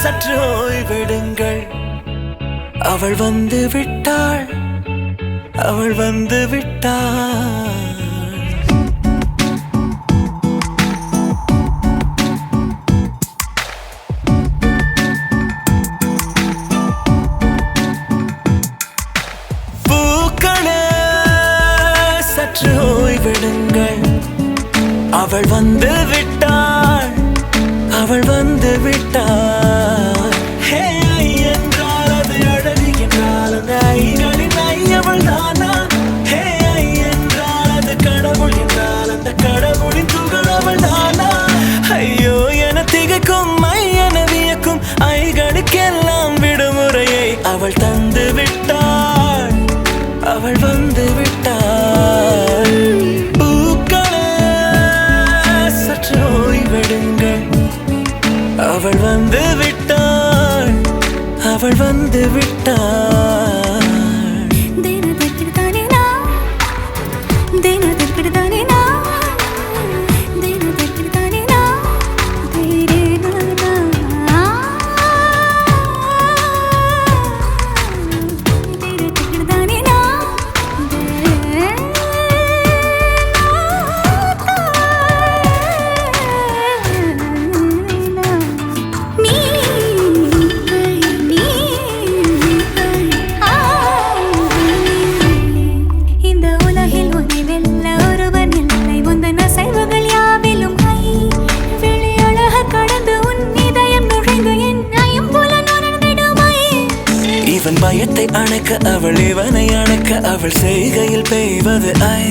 சற்று ஓய்வெடுங்கள். அவள் வந்து விட்டாள், அவள் வந்து விட்டாள். பூக்களே சற்று ஓய்வெடுங்கள். அவள் வந்து விட்டாள், அவள் வந்து விட்டாள். ஹே ஐ என்றால் அது அழகு என்றால் அந்த ஐகளின் ஐ அவள் தானா? ஹே ஐ என்றால் அது கடவுள் என்றால் அந்த கடவுளின் துகள் அவள் தானா? ஐயோ என திகைக்கும் ஐ என வியக்கும் ஐகளுக்கெல்லாம் விடுமுறையை அவள் தந்து விட்டாள், அவள் வந்து விட்டாள். பூக்களே சற்று ஓய்வெடுங்கள். அவள் வந்து விட்டாள், அவள் வந்து விட்டாள். இவன் பயத்தை அணைக்க அவள் இவனை அணைக்க அவள் செய்கையில் பெய்வது ஐ.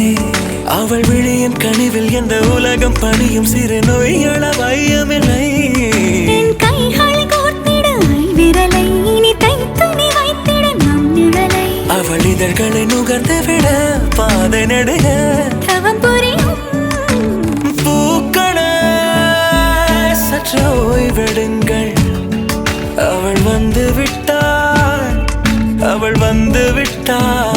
அவள் விழியின் கனிவில் எந்த உலகம் பணியும் சிறு நோய்கள வையமில்லை. அவள் இதழ்களை நுகர்ந்து விட பாதை நடுக பூக்களே சற்று ஓய்வெடுங்கள். அவள் வந்து விட்டாள், அவள் வந்து விட்டாள்.